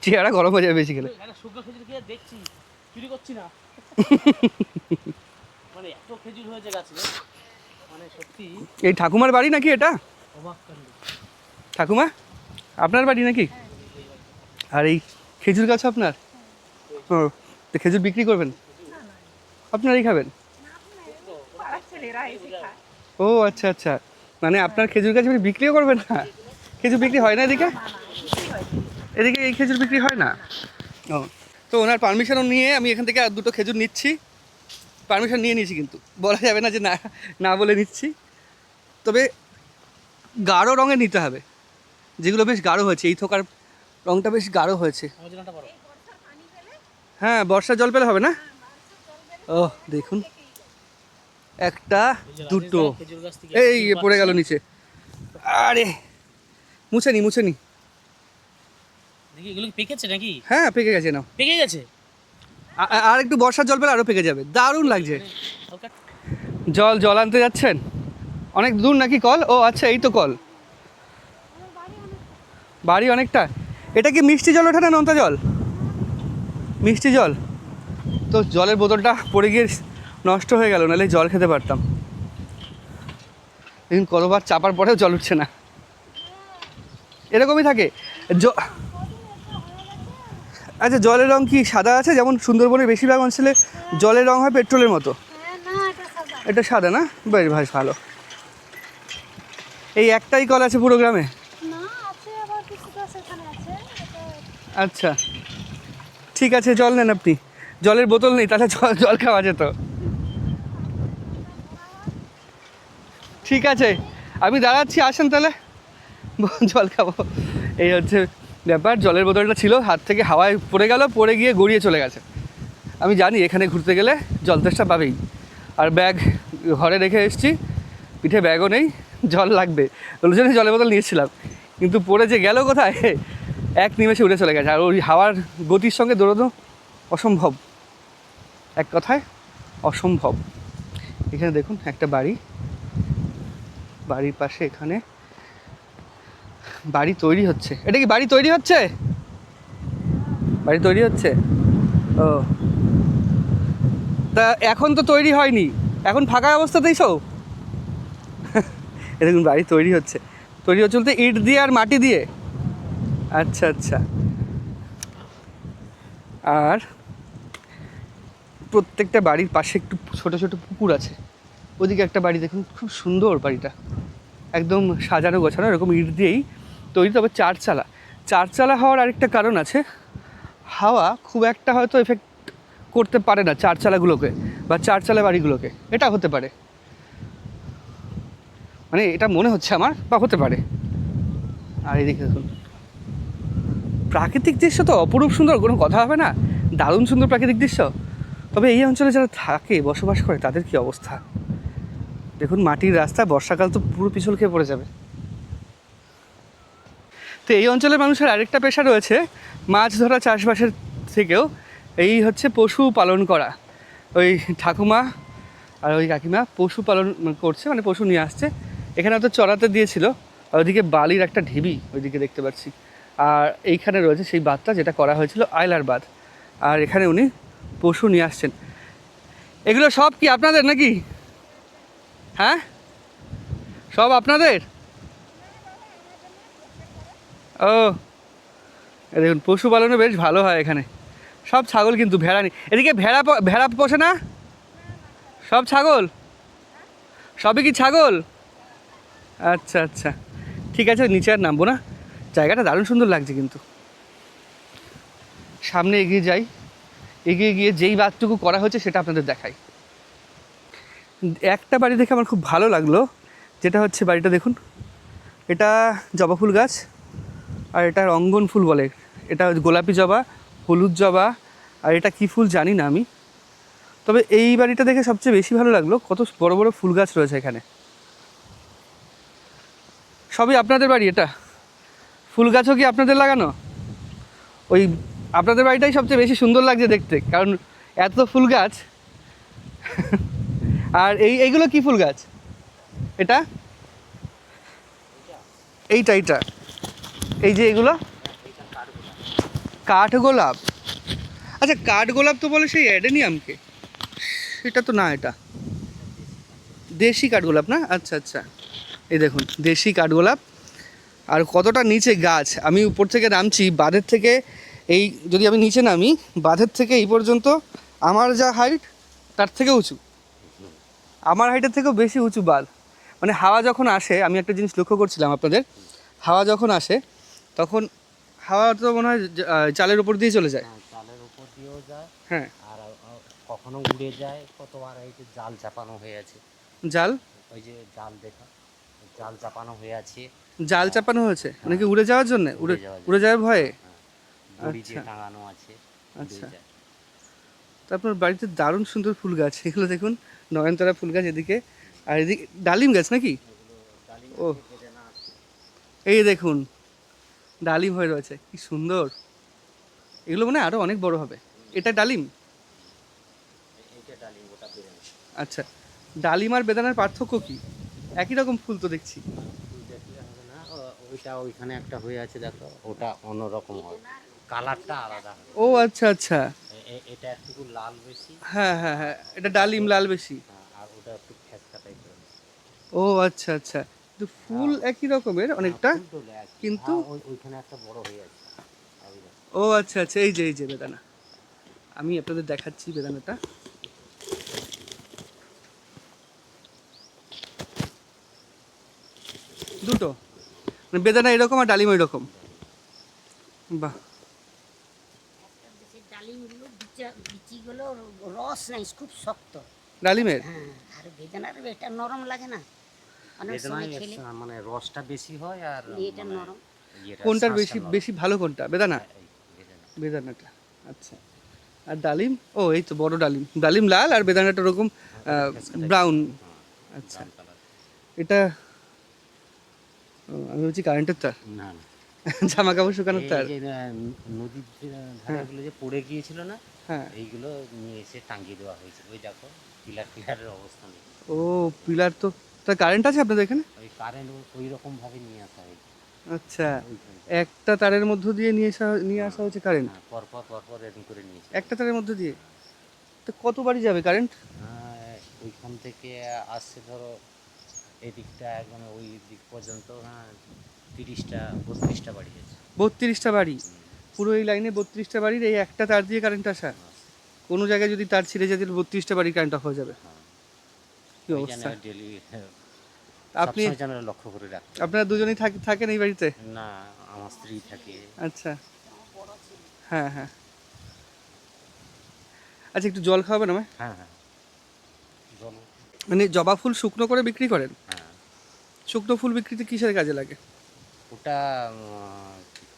Speaker 1: চেহারা গরম হয়ে যাবে বেশি খেলে।
Speaker 2: শুকনো খেজুর খেয়ে দেখছি, চুরি করছি না। মানে এত খেজুর হয়েছে গাছে, মানে সত্যি।
Speaker 1: এই ঠাকুমার বাড়ি নাকি এটা? ঠাকুমা, আপনার বাড়ি নাকি? আর এই খেজুর গাছ আপনার? ও, তো খেজুর বিক্রি করবেন? আপনারাই খাবেন? ও আচ্ছা আচ্ছা, মানে আপনার খেজুর গাছ বিক্রিও করবেন না? খেজুর বিক্রি হয় না এদিকে? এদিকে এই খেজুর বিক্রি হয় না? ও, তো ওনার পারমিশনও নিয়ে আমি এখান থেকে আর দুটো খেজুর নিচ্ছি। পারমিশন নিয়ে নিয়েছি, কিন্তু বলা যাবে না যে না না বলে নিচ্ছি। তবে গাঢ় রঙের নিতে হবে, যেগুলো বেশ গাঢ় হয়েছে। এই থোকার রঙটা বেশ গাঢ় হয়েছে। হ্যাঁ, বর্ষার জল পেলে হবে না? ও দেখুন, একটা, দুটো, এই পড়ে গেল নিচে। আরে মুছে নি, মুছে নি।
Speaker 2: দেখি এগুলো কি পেকেছে নাকি?
Speaker 1: হ্যাঁ, পেকে গেছে না,
Speaker 2: পেকে গেছে।
Speaker 1: আর একটু বর্ষার জল পেলে আরও পেকে যাবে। দারুণ লাগছে। জল আনতে যাচ্ছেন? অনেক দূর নাকি কল? ও আচ্ছা, এই তো কল। বাড়ি অনেকটা। এটা কি মিষ্টি জল ওঠে না নোনতা জল? মিষ্টি জল। তো জলের বোতলটা পড়ে গিয়ে নষ্ট হয়ে গেল, নাহলে জল খেতে পারতাম। দেখুন, কতবার চাপার পরেও জল উঠছে না। এরকমই থাকে। আচ্ছা, জলের রং কি সাদা আছে? যেমন সুন্দরবনের বেশিরভাগ অঞ্চলে জলের রং হয় পেট্রোলের মতো। এটা সাদা না? বেশ বেশ ভালো। এই একটাই কল আছে পুরো গ্রামে? আচ্ছা, ঠিক আছে, জল নেন আপনি। জলের বোতল নেই, তাহলে জল খাওয়া যেত। ঠিক আছে, আমি দাঁড়াচ্ছি, আসেন তাহলে, জল খাবো। এই হচ্ছে ব্যাপার। জলের বোতলটা ছিল, হাত থেকে হাওয়ায় পড়ে গেল, পড়ে গিয়ে গড়িয়ে চলে গেছে। আমি জানি এখানে ঘুরতে গেলে জল তেষ্টা পাবেই। আর ব্যাগ ঘরে রেখে এসেছি, পিঠে ব্যাগও নেই, জল লাগবে, ওই জন্য জলের বোতল নিয়েছিলাম। কিন্তু পড়ে যে গেল কোথায়, এক নিমেষে উড়ে চলে গেছে। আর ওই হাওয়ার গতির সঙ্গে দৌড়ানো অসম্ভব, এক কথায় অসম্ভব। এখানে দেখুন একটা বাড়ি, বাড়ির পাশে এখানে বাড়ি তৈরি হচ্ছে। এটা কি বাড়ি তৈরি হচ্ছে? বাড়ি তৈরি হচ্ছে। ও, তা এখন তো তৈরি হয়নি, এখন ফাঁকা অবস্থাতেই সব। এ দেখুন, বাড়ি তৈরি হচ্ছে। তৈরি হচ্ছে বলতে ইট দিয়ে আর মাটি দিয়ে? আচ্ছা আচ্ছা। আর প্রত্যেকটা বাড়ির পাশে একটু ছোটো ছোটো পুকুর আছে। ওদিকে একটা বাড়ি দেখুন, খুব সুন্দর বাড়িটা, একদম সাজানো গোছানো, এরকম ইট দিয়েই তৈরি। তবে চারচালা। চারচালা হওয়ার আরেকটা কারণ আছে, হাওয়া খুব একটা হয়তো এফেক্ট করতে পারে না চারচালাগুলোকে বা চারচালা বাড়িগুলোকে, এটা হতে পারে, মানে এটা মনে হচ্ছে আমার, বা হতে পারে। আর এদিকে দেখুন, প্রাকৃতিক দৃশ্য তো অপরূপ সুন্দর, কোনো কথা হবে না। দারুণ সুন্দর প্রাকৃতিক দৃশ্য। তবে এই অঞ্চলে যারা থাকে, বসবাস করে, তাদের কি অবস্থা দেখুন। মাটির রাস্তা, বর্ষাকাল তো পুরো পিছল খেয়ে পড়ে যাবে। তো এই অঞ্চলের মানুষের আরেকটা পেশা রয়েছে মাছ ধরা, চাষবাসের থেকেও এই হচ্ছে পশু পালন করা। ওই ঠাকুমা আর ওই কাকিমা পশু পালন করছে, মানে পশু নিয়ে আসছে এখানে, হয়তো চড়াতে দিয়েছিল। ওইদিকে বালির একটা ঢিবি ওইদিকে দেখতে পাচ্ছি, আর এইখানে রয়েছে সেই বাঁধটা যেটা করা হয়েছিল আইলার বাঁধ, আর এখানে উনি পশু নিয়ে আসছেন। এগুলো সব কি আপনাদের নাকি? হ্যাঁ, সব আপনাদের? ও দেখুন, পশুপালনে বেশ ভালো হয় এখানে। সব ছাগল কিন্তু, ভেড়া নেই এদিকে। ভেড়া পোষে না? সব ছাগল? সবই কি ছাগল? আচ্ছা আচ্ছা, ঠিক আছে, নিচে আর নামবো না। জায়গাটা দারুণ সুন্দর লাগছে কিন্তু। সামনে এগিয়ে যাই, এগিয়ে গিয়ে যেই বাঁধটুকু করা হয়েছে সেটা আপনাদের দেখাই। একটা বাড়ি দেখে আমার খুব ভালো লাগলো, যেটা হচ্ছে বাড়িটা দেখুন, এটা জবা ফুল গাছ, আর এটা রঙ্গন ফুল বলে। এটা গোলাপি জবা, হলুদ জবা, আর এটা কী ফুল জানি না আমি। তবে এই বাড়িটা দেখে সবচেয়ে বেশি ভালো লাগলো, কত বড় বড় ফুল গাছ রয়েছে এখানে। সবই আপনাদের বাড়ি? এটা ফুল গাছও কি আপনাদের লাগানো? ওই আপনাদের বাড়িটাই সবচেয়ে বেশি সুন্দর লাগছে দেখতে, কারণ এত ফুল গাছ। আর এইগুলো কি ফুল গাছ? এটা এইটা এই যে এগুলো কাঠগোলাপ। আচ্ছা, কাঠগোলাপ তো বলে সেই অ্যাডেনিয়ামকে, সেটা তো না, এটা দেশি কাঠগোলাপ না? আচ্ছা আচ্ছা, এই দেখুন দেশি কাঠগোলাপ। আর কতটা নিচে গাছ, আমি উপর থেকে নামছি বাঁধের থেকে, এই যদি আমি নিচে নামি বাঁধের থেকে এই পর্যন্ত, আমার যা হাইট তার থেকে উঁচু, আমার হাইটের থেকেও বেশি উঁচু বাঁধ। মানে হাওয়া যখন আসে, আমি একটা জিনিস লক্ষ্য করছিলাম আপনাদের, হাওয়া যখন আসে তখন হাওয়া তো মনে হয় চালের উপর দিয়ে চলে যায়।
Speaker 2: হ্যাঁ, চালের উপর দিয়েও যায়।
Speaker 1: হ্যাঁ,
Speaker 2: আর কখনো উড়ে যায়, কতবার এই যে জাল চাপানো হয়ে আছে।
Speaker 1: জাল?
Speaker 2: ওই যে জাল দেখা, জাল চাপানো হয়ে আছে।
Speaker 1: জাল চাপানো হয়েছে মানে কি উড়ে যাওয়ার জন্য? উড়ে যাওয়ার ভয়ে?
Speaker 2: দড়ি দিয়ে
Speaker 1: আচ্ছা।
Speaker 2: টাঙানো আছে,
Speaker 1: আচ্ছা।
Speaker 2: উড়ে যায়।
Speaker 1: তো আপনার বাড়িতে দারুণ সুন্দর ফুল গাছ, এগুলো দেখুন, নয়নতারা ফুল গাছ এদিকে, আর এদিকে ডালিম গাছ নাকি? ও, এই দেখুন ডালিম হয়ে রয়েছে, কি সুন্দর। এগুলো মানে আরো অনেক বড় হবে। এটা ডালিম?
Speaker 2: এইটা ডালিম, ওটা বেরেন।
Speaker 1: আচ্ছা, ডালিম আর বেদানার পার্থক্য কি? একই রকম ফুল তো দেখছি।
Speaker 2: ফুল দেখলে হবে না, ওইটা ওইখানে একটা হয়ে আছে দেখো, ওটা অন্যরকম হবে, কালারটা আলাদা হবে।
Speaker 1: ও আচ্ছা আচ্ছা,
Speaker 2: এটা একটু লাল বেশি।
Speaker 1: হ্যাঁ হ্যাঁ হ্যাঁ, এটা ডালিম লাল বেশি।
Speaker 2: আর ওটা একটু ফ্যাসকা টাইপের।
Speaker 1: ও আচ্ছা আচ্ছা, কিন্তু ফুল একই রকমের অনেকটা, কিন্তু
Speaker 2: ওইখানে একটা বড় হয়ে আছে।
Speaker 1: ও আচ্ছা আচ্ছা, এই যে বেদানা, আমি আপনাদের দেখাচ্ছি বেদানাটা। দুটো মানে বেদানা এরকম আর ডালিম এরকম। বাহ,
Speaker 5: ডালিমগুলো বিচিগুলো রস নাই, খুব শক্ত।
Speaker 1: ডালিমের?
Speaker 5: হ্যাঁ, আর বেদানার এটা নরম লাগে না অনেক সময় খেলে,
Speaker 2: মানে রসটা বেশি হয় আর
Speaker 5: এটা নরম।
Speaker 1: কোনটার বেশি বেশি ভালো কোনটা? বেদানা? বেদানাটা, আচ্ছা। আর ডালিম? ও এই তো বড় ডালিম, ডালিম লাল আর বেদানাটা ওরকম ব্রাউন। আচ্ছা, এটা আমি বলছি কারেন্টের তার,
Speaker 2: না না,
Speaker 1: জামা কাপড় শুকানোর তার।
Speaker 2: এই যে নদীর ধারেগুলো যে পড়ে গিয়েছিল না,
Speaker 1: হ্যাঁ,
Speaker 2: এইগুলো নিয়ে এসে টাঙ্গিয়ে দেওয়া হয়েছে। ওই দেখো পিলারের অবস্থা নেই।
Speaker 1: ও পিলার তো, তার কারেন্ট আছে আপনাদের এখানে?
Speaker 2: ওই কারেন্ট ওই রকম ভাবে নিয়ে আসা হয়েছে।
Speaker 1: আচ্ছা, একটা তারের মধ্য দিয়ে নিয়ে আসা হচ্ছে কারেন্ট?
Speaker 2: হ্যাঁ, পরপর এরকম করে নিয়েছে।
Speaker 1: একটা তারের মধ্য দিয়ে? তো কত বাড়ি যাবে কারেন্ট?
Speaker 2: ওইখান থেকে আসছে ধরো এদিকটা একদম ওই দিক পর্যন্ত, 32টা বাড়ি আছে।
Speaker 1: 32টা বাড়ি? পুরো এই লাইনে 32টা বাড়ির এই একটা তার দিয়ে কারেন্ট আসা? কোনো জায়গায় যদি তার ছিঁড়ে যায় তাহলে 32টা বাড়ির কারেন্ট অফ হয়ে যাবে। কি অবস্থা!
Speaker 2: ডেলি
Speaker 1: আপনি
Speaker 2: লক্ষ্য করে রাখতে।
Speaker 1: আপনারা দুজনেই থাকেন এই বাড়িতে?
Speaker 2: না, আমার স্ত্রী থাকে।
Speaker 1: আচ্ছা, হ্যাঁ হ্যাঁ। আচ্ছা, একটু জল খাওয়াবেন আমায়?
Speaker 2: হ্যাঁ হ্যাঁ, জল।
Speaker 1: মানে জবা ফুল শুকনো করে বিক্রি করেন?
Speaker 2: হ্যাঁ,
Speaker 1: শুকনো ফুল বিক্রিতে কিসের কাজে লাগে?
Speaker 2: ওটা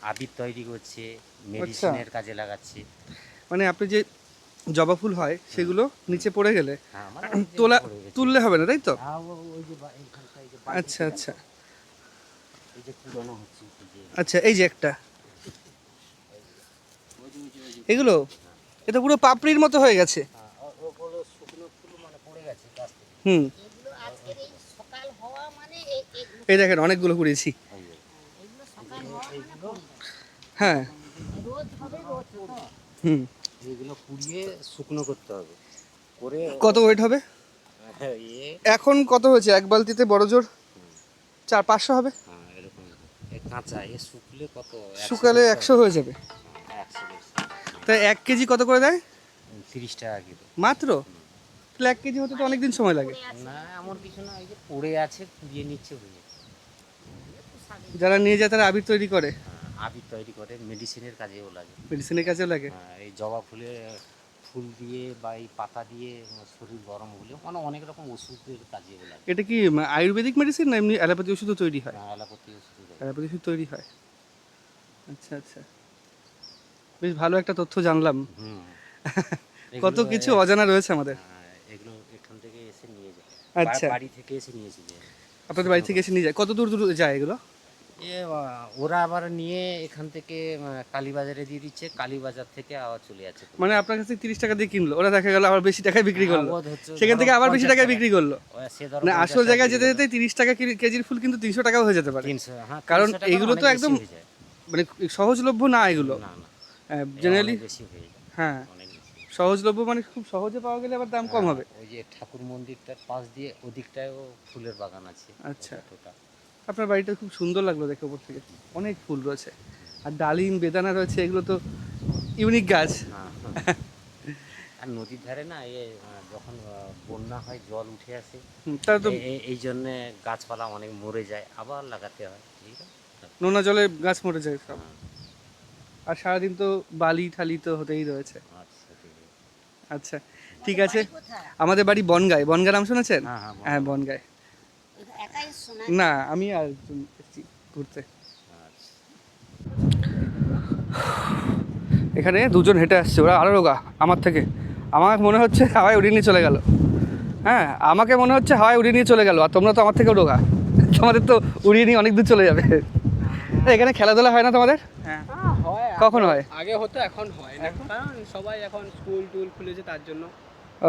Speaker 2: আবির তৈরি করছে, মেডিসিনের কাজে লাগাচ্ছে।
Speaker 1: মানে আপনি যে জবা ফুল হয় সেগুলো নিচে পড়ে গেলে
Speaker 2: হ্যাঁ, আমার
Speaker 1: তুললে হবে না, তাই তো?
Speaker 2: ওই যে এইখানটায় যে
Speaker 1: আচ্ছা আচ্ছা,
Speaker 2: এই যে পুরানো হচ্ছে এই যে
Speaker 1: আচ্ছা, এই যে একটা, এগুলো এটা পুরো পাপড়ির মতো হয়ে গেছে।
Speaker 2: ওগুলো শুকনো ফুল মানে পড়ে গেছে গাছ থেকে।
Speaker 1: হুম,
Speaker 5: এগুলো আজকের এই সকাল হওয়া মানে এগুলো
Speaker 1: এই দেখেন অনেকগুলো কুড়িয়েছি।
Speaker 5: এগুলো সকাল হওয়া মানে পড়বে।
Speaker 1: হ্যাঁ,
Speaker 5: রোদ হবে রোদ হবে।
Speaker 1: হুম।
Speaker 2: এগুলো পুড়িয়ে শুকনো করতে হবে করে
Speaker 1: কত ওয়েট হবে
Speaker 2: হ্যাঁ
Speaker 1: এখন? কত হয়েছে এক বালতিতে? বড় জোর 400-500 হবে।
Speaker 2: হ্যাঁ এরকম কাঁচা শুকলে কত
Speaker 1: শুকালে 100 হয়ে যাবে।
Speaker 2: 100
Speaker 1: তাই 1 কেজি কত করে দেয়?
Speaker 2: 30 টাকা কিলো।
Speaker 1: মাত্র? তাহলে 1 কেজি হতে তো অনেকদিন সময় লাগে।
Speaker 2: না এমন কিছু না, এই যে পড়ে আছে পুড়িয়ে নিচ্ছে বুঝে।
Speaker 1: যারা নিয়ে যায় তারা আবির তৈরি করে,
Speaker 2: আবির তৈরি করে, মেডিসিনের কাজেও লাগে।
Speaker 1: মেডিসিনের কাজেও লাগে।
Speaker 2: এই জবা ফুলের ফুল দিয়ে বা এই পাতা দিয়ে শরীর গরম হলে মানে অনেক রকম ওষুধের কাজেও লাগে।
Speaker 1: এটা কি আয়ুর্বেদিক মেডিসিন না এমনি অ্যালোপ্যাথি ওষুধও তৈরি হয়?
Speaker 2: অ্যালোপ্যাথি ওষুধ দেয়।
Speaker 1: অ্যালোপ্যাথি ওষুধ তৈরি হয়। আচ্ছা আচ্ছা, বেশ ভালো একটা তথ্য জানলাম।
Speaker 2: হুম
Speaker 1: কত কিছু অজানা রয়েছে আমাদের।
Speaker 2: এগুলো এখান থেকে এসে নিয়ে যায়।
Speaker 1: আচ্ছা,
Speaker 2: বাড়ি থেকে এসে নিয়েছে যে
Speaker 1: আপনাদের বাড়ি থেকে এসে নিয়ে যায়? কত দূর দূর যায় এগুলো?
Speaker 2: ওরা আবার নিয়ে এখান থেকে কালীবাজারে দিয়ে দিচ্ছে, কালীবাজার থেকে আবার চলে যাচ্ছে।
Speaker 1: মানে আপনার কাছে 30 টাকা দিয়ে কিনলো, ওরা দেখা গেল আবার বেশি টাকায় বিক্রি করলো,
Speaker 2: বোধ হচ্ছে
Speaker 1: সেখান থেকে
Speaker 2: ধরো
Speaker 1: আবার বেশি
Speaker 2: 50
Speaker 1: টাকায়
Speaker 2: টাকা।
Speaker 1: বিক্রি করলো।
Speaker 2: সে ধরো
Speaker 1: মানে
Speaker 2: 50
Speaker 1: আসল
Speaker 2: টাকা
Speaker 1: জায়গায়
Speaker 2: দিয়ে
Speaker 1: যেতে
Speaker 2: দিল।
Speaker 1: যেতে 30 টাকা কেজির ফুল কিন্তু 300 টাকাও হয়ে যেতে পারে।
Speaker 2: 300, হ্যাঁ,
Speaker 1: কারণ
Speaker 2: 300 টাকা
Speaker 1: এইগুলো তো
Speaker 2: অনেক
Speaker 1: একদম
Speaker 2: বেশি হয়ে যায়।
Speaker 1: মানে সহজলভ্য না এগুলো।
Speaker 2: না না
Speaker 1: জেনারেলি
Speaker 2: অনেক বেশি হয়ে যায়,
Speaker 1: হ্যাঁ,
Speaker 2: অনেক বেশি।
Speaker 1: সহজলভ্য মানে খুব সহজে পাওয়া গেলে আবার দাম কম হবে।
Speaker 2: ওই যে ঠাকুর মন্দিরটার পাশ দিয়ে ওদিকটায়ও ফুলের বাগান আছে।
Speaker 1: আচ্ছা।
Speaker 2: ওটা
Speaker 1: আপনার বাড়িটা খুব সুন্দর লাগলো দেখে উপর থেকে, অনেক ফুল রয়েছে আর ডালিম বেদানা রয়েছে, এগুলো তো ইউনিক গাছ।
Speaker 2: হ্যাঁ, আর নদীর ধারে না যখন বন্যা হয় জল উঠে আসে,
Speaker 1: তার তো
Speaker 2: এই জন্যে গাছপালা অনেক মরে যায়, আবার লাগাতে হয়।
Speaker 1: নোনা জলে গাছ মরে যায় সব। আর সারাদিন তো বালি ঠালি তো হতেই রয়েছে।
Speaker 2: আচ্ছা ঠিক আছে।
Speaker 1: আচ্ছা ঠিক আছে, আমাদের বাড়ি বনগাঁয়। বনগাঁ নাম শুনেছেন?
Speaker 2: হ্যাঁ, হ্যাঁ,
Speaker 1: হ্যাঁ, বনগাঁয়।
Speaker 5: একাই শোনা
Speaker 1: না, আমি আর একজন এসেছি ঘুরতে।
Speaker 2: আচ্ছা।
Speaker 1: এখানে দুজন হেঁটে আসছে, ওরা আরও রোগা আমার থেকে। আমার মনে হচ্ছে হাওয়ায় উড়িয়ে নিয়ে চলে গেল। হ্যাঁ, আমাকে মনে হচ্ছে হাওয়ায় উড়িয়ে নিয়ে চলে গেল, আর তোমরা তো আমার থেকেও রোগা, তোমাদের তো উড়িয়ে নিয়ে অনেক দূর চলে যাবে। এখানে খেলাধুলা হয় না তোমাদের?
Speaker 6: হ্যাঁ হয়।
Speaker 1: কখন হয়?
Speaker 6: আগে হতো, এখন হয় না, কারণ সবাই এখন স্কুল টুল খুলেছে, তার জন্য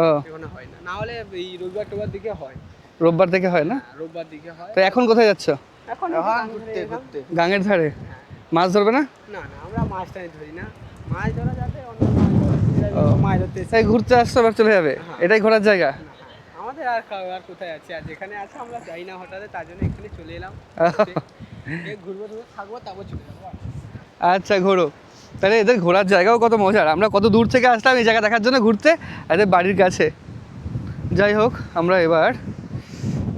Speaker 1: ও,
Speaker 6: এখন হয় না। না হলে এই রবিবার টোবার দিকে হয়,
Speaker 1: রোববার থেকে হয় না?
Speaker 6: রোববার দিকে হয়।
Speaker 1: তো এখন কোথায় যাচ্ছ?
Speaker 6: এখন ঘুরতে ঘুরতে।
Speaker 1: গাঙের ধারে মাছ ধরবে না?
Speaker 6: না না, আমরা মাছ টাছ ধরি না, মাছ ধরা যাবে অন্য মাছ ধরতে এসে।
Speaker 1: এই ঘুরতে আসছো আবার চলে যাবে, এটাই ঘোরার জায়গা?
Speaker 6: আমাদের আর আর কোথায় আছে, আর যেখানে আছে আমরা যাই না হঠাৎ, তার জন্য এখানে চলে এলাম। ঘুরবো টুরবো থাকবো, তারপর চলে যাবো।
Speaker 1: আচ্ছা, ঘোরো। তাহলে এদের ঘোরার জায়গাও কত মজার, আমরা কত দূর থেকে আসলাম এই জায়গা দেখার জন্য ঘুরতে, এদের বাড়ির কাছে। যাই হোক, আমরা এবার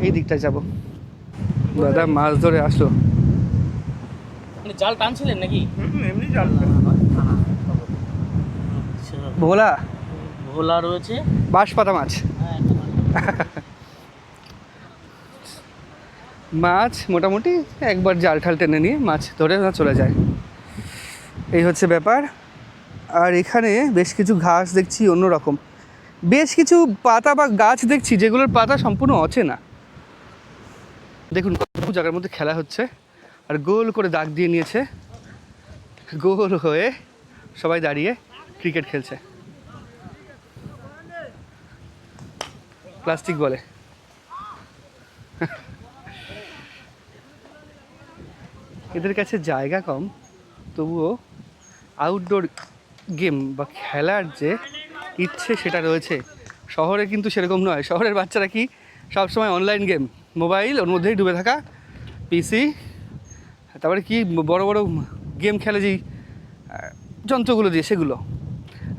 Speaker 1: এই দিকটায় যাব। দাদা মাছ ধরে আসলো।
Speaker 7: জাল টানছিলেন নাকি?
Speaker 6: এমনি জল
Speaker 1: ভোলা
Speaker 7: ভোলা রয়েছে,
Speaker 1: বাঁশপাতা মাছ। মাছ মোটামুটি একবার জাল ঠাল টেনে নিয়ে মাছ ধরে ওরা চলে যায়, এই হচ্ছে ব্যাপার। আর এখানে বেশ কিছু ঘাস দেখছি অন্যরকম, বেশ কিছু পাতা বা গাছ দেখছি যেগুলোর পাতা সম্পূর্ণ অচেনা। দেখুন কত জায়গার মধ্যে খেলা হচ্ছে, আর গোল করে দাগ দিয়ে নিয়েছে, গোল হয়ে সবাই দাঁড়িয়ে ক্রিকেট খেলছে প্লাস্টিক বলে। এদের কাছে জায়গা কম, তবুও আউটডোর গেম বা খেলার যে ইচ্ছে সেটা রয়েছে। শহরে কিন্তু সেরকম নয়, শহরের বাচ্চারা কি সবসময় অনলাইন গেম, মোবাইল, ওর মধ্যেই ডুবে থাকা, পিসি, তারপরে কি বড় বড় গেম খেলে যেই যন্ত্রগুলো দিয়ে সেগুলো।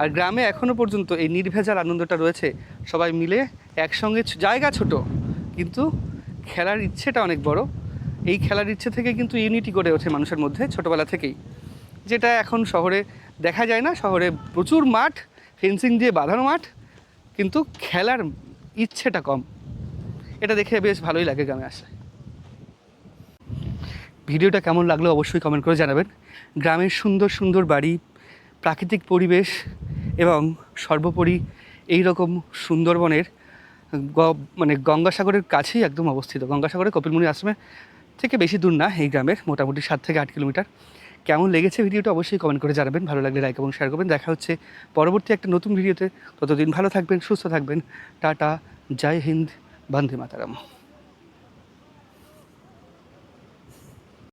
Speaker 1: আর গ্রামে এখনও পর্যন্ত এই নির্ভেজাল আনন্দটা রয়েছে, সবাই মিলে একসঙ্গে, জায়গা ছোট কিন্তু খেলার ইচ্ছেটা অনেক বড়। এই খেলার ইচ্ছে থেকে কিন্তু ইউনিটি গড়ে ওঠে মানুষের মধ্যে ছোটোবেলা থেকেই, যেটা এখন শহরে দেখা যায় না। শহরে প্রচুর মাঠ, ফেন্সিং দিয়ে বাঁধানো মাঠ, কিন্তু খেলার ইচ্ছেটা কম। এটা দেখে বেশ ভালোই লাগে গ্রামে আসলে। ভিডিওটা কেমন লাগলো অবশ্যই কমেন্ট করে জানাবেন। গ্রামের সুন্দর সুন্দর বাড়ি, প্রাকৃতিক পরিবেশ এবং সর্বোপরি এই রকম সুন্দরবনের মানে গঙ্গাসাগরের কাছেই একদম অবস্থিত। গঙ্গাসাগরে কপিলমুনি আশ্রমে থেকে বেশি দূর না এই গ্রামের, মোটামুটি 7 থেকে 8 কিলোমিটার। কেমন লেগেছে ভিডিওটা অবশ্যই কমেন্ট করে জানাবেন, ভালো লাগলে লাইক এবং শেয়ার করবেন। দেখা হচ্ছে পরবর্তী একটা নতুন ভিডিওতে, ততদিন ভালো থাকবেন, সুস্থ থাকবেন। টাটা, জয় হিন্দ, বন্দে মাতরম।